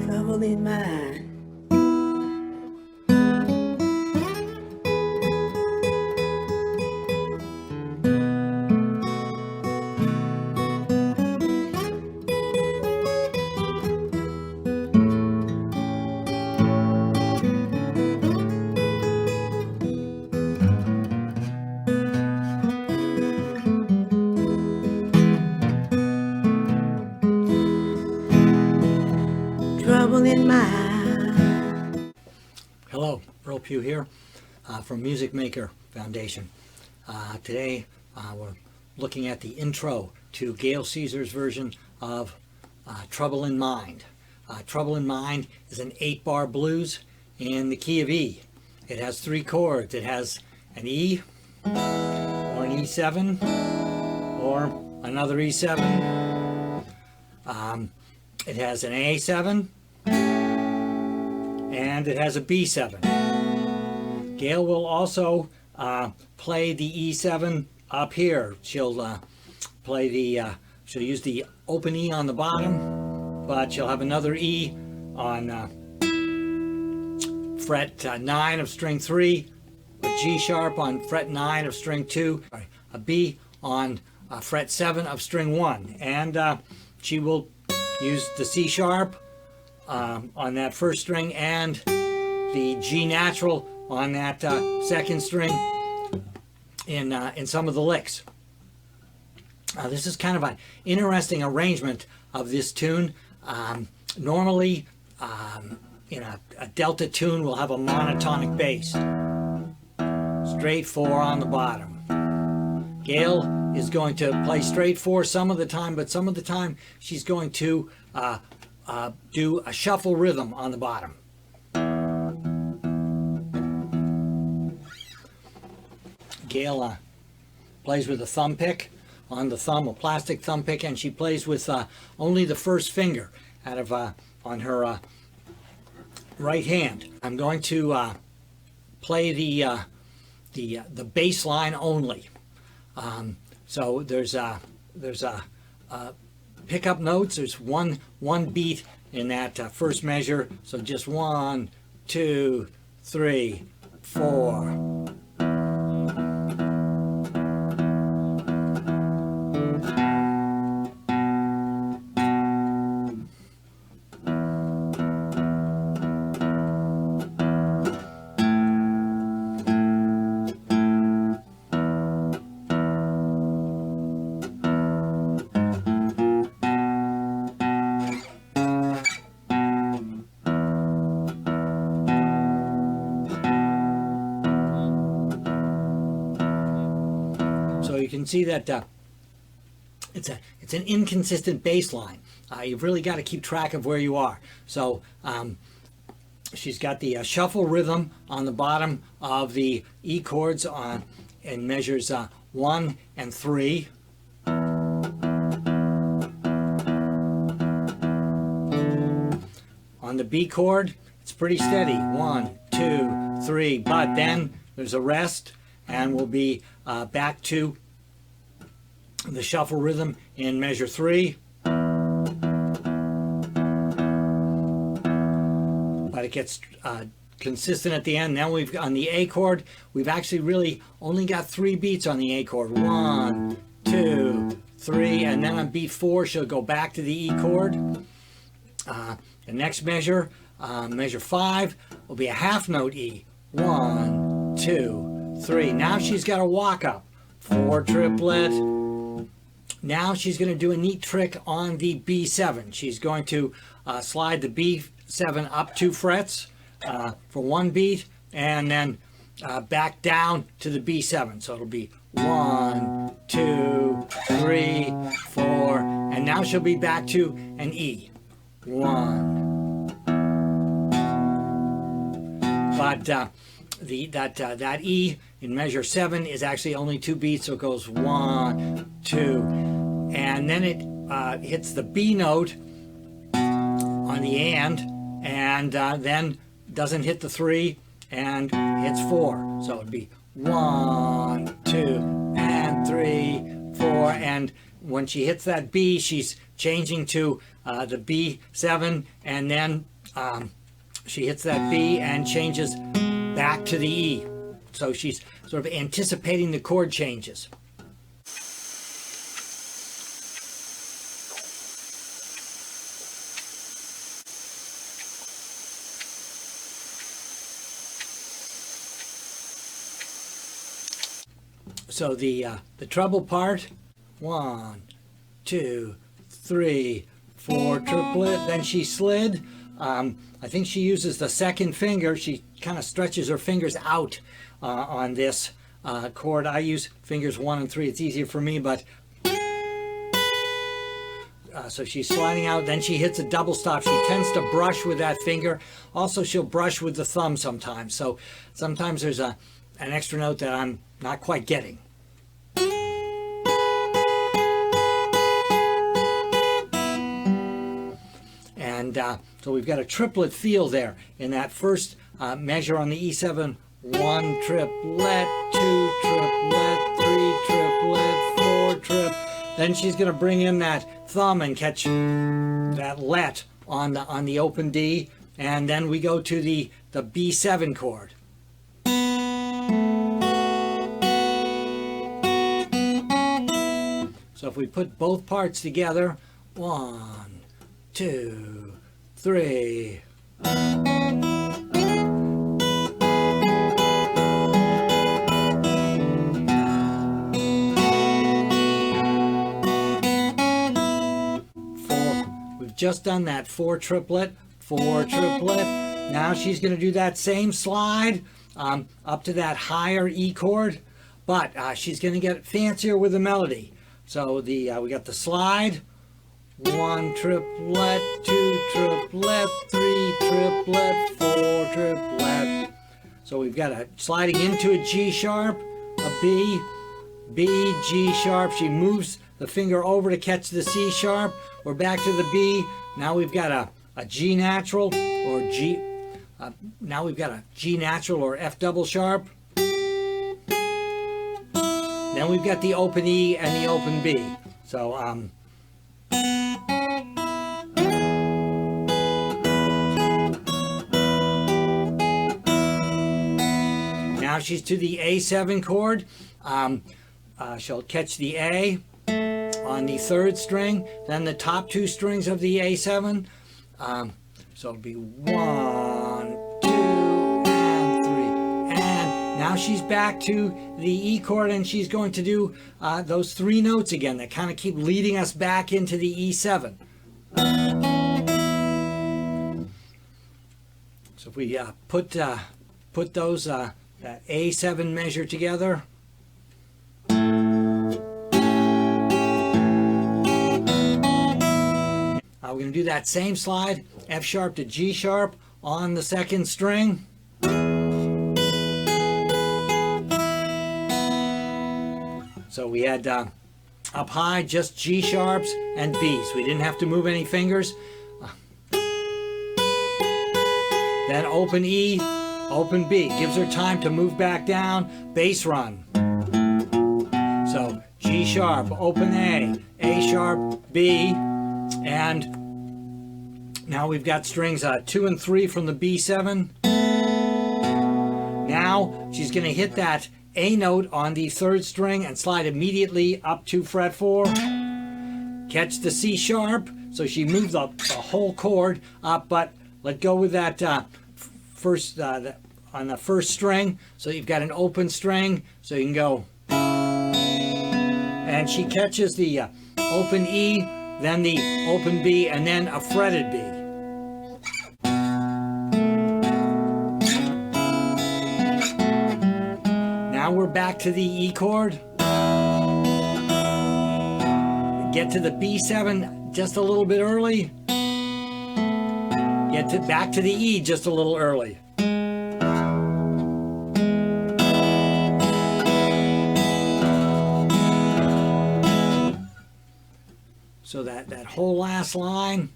Trouble in mind. Trouble in mind. Hello, Earl Pughe here from Music Maker Foundation. Today we're looking at the intro to Gail Caesar's version of Trouble in Mind. Trouble in Mind is an 8-bar blues in the key of E. It has 3 chords. It has an E, or an E7, or another E7. It has an A7, and it has a B7. Gail will also play the E7 up here. She'll she'll use the open E on the bottom, but she'll have another E on fret 9 of string 3, a G sharp on fret 9 of string 2, a B on fret 7 of string 1, and she will use the C sharp on that first string and the G natural on that second string in some of the licks. This is kind of an interesting arrangement of this tune. Normally, in a delta tune, we'll have a monotonic bass, straight 4 on the bottom. Gail is going to play straight 4 some of the time, but some of the time she's going to do a shuffle rhythm on the bottom. Gail plays with a thumb pick on the thumb, a plastic thumb pick, and she plays with only the first finger out of on her right hand. I'm going to play the bass line only. So there's pickup notes. There's one beat in that first measure. So just 1, 2, 3, 4. So you can see that it's an inconsistent bass line. You've really got to keep track of where you are. So she's got the shuffle rhythm on the bottom of the E chords in measures 1 and 3. On the B chord, it's pretty steady. 1, 2, 3. But then there's a rest, and we'll be back to the shuffle rhythm in measure 3. But it gets consistent at the end. Now on the A chord, we've actually really only got 3 beats on the A chord. 1, 2, 3, and then on beat 4, she'll go back to the E chord. The next measure, measure 5, will be a half note E. 1, 2, 3. Now she's got a walk up. 4 triplet. Now she's going to do a neat trick on the B7. She's going to slide the B7 up 2 frets for 1 beat, and then back down to the B7. So it'll be 1, 2, 3, 4, and now she'll be back to an E. 1. But that E in measure 7 is actually only 2 beats, so it goes 1, 2, and then it hits the B note on the and then doesn't hit the 3 and hits 4. So it'd be 1, 2, and 3, 4, and when she hits that B, she's changing to the B7, and then she hits that B and changes back to the E. So she's sort of anticipating the chord changes. So the treble part, 1, 2, 3, 4 triplet. Then she slid. I think she uses the second finger. She kind of stretches her fingers out on this chord. I use fingers 1 and 3. It's easier for me, but so she's sliding out. Then she hits a double stop. She tends to brush with that finger. Also, she'll brush with the thumb sometimes. So sometimes there's an extra note that I'm not quite getting. And so we've got a triplet feel there in that first measure on the E7. 1 triplet, 2 triplet, 3 triplet, 4 trip. Then she's going to bring in that thumb and catch that let on the open D, and then we go to the B7 chord. So if we put both parts together, 1, 2, 3. We've just done that 4 triplet, 4 triplet. Now she's going to do that same slide up to that higher E chord, but she's going to get fancier with the melody. So we got the slide, 1 triplet, 2 triplet, 3 triplet, 4 triplet. So we've got a sliding into a G sharp, a B, B, G sharp. She moves the finger over to catch the C sharp. We're back to the B. Now we've got a G natural or G. Now we've got a G natural or F double sharp. Then we've got the open E and the open B. So now she's to the A7 chord. She'll catch the A on the 3rd string, then the top 2 strings of the A7. So it'll be 1, 2, and 3. And now she's back to the E chord, and she's going to do those 3 notes again that kind of keep leading us back into the E7. So if we put those that A7 measure together. We're going to do that same slide, F sharp to G sharp on the 2nd string. So we had up high just G sharps and Bs. We didn't have to move any fingers. Then open E, open B. Gives her time to move back down, bass run. So G sharp, open A sharp, B, and now we've got strings 2 and 3 from the B7. Now she's going to hit that A note on the 3rd string and slide immediately up to fret 4. Catch the C sharp, so she moves the whole chord up, but let go with that first on the 1st string. So you've got an open string, so you can go. And she catches the open E, then the open B, and then a fretted B. Now we're back to the E chord. Get to the B7 just a little bit early. Get back to the E just a little early. So that whole last line.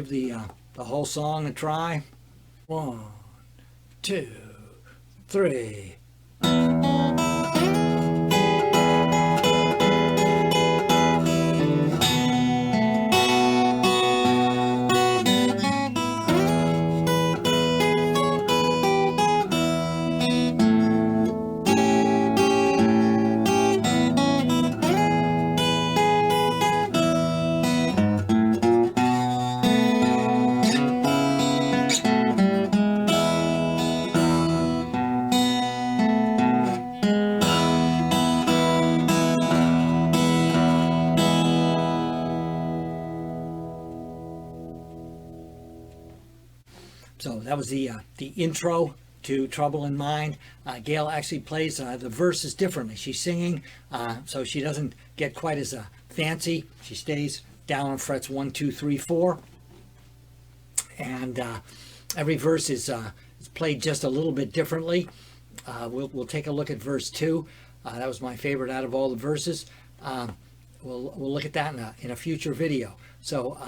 give the whole song a try. 1, 2, 3. So that was the intro to Trouble in Mind. Gail actually plays the verses differently. She's singing, so she doesn't get quite as fancy. She stays down on frets 1, 2, 3, 4, and every verse is played just a little bit differently. We'll take a look at verse 2. That was my favorite out of all the verses. We'll look at that in a future video. So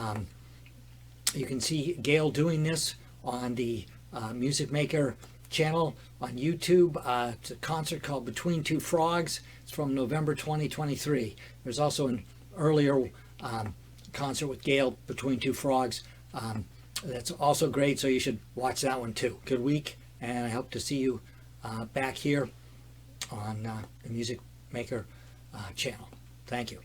you can see Gail doing this on the Music Maker channel on YouTube. It's a concert called Between Two Frogs. It's from November 2023. There's also an earlier concert with Gail, Between Two Frogs. That's also great, so you should watch that one too. Good week, and I hope to see you back here on the Music Maker channel. Thank you.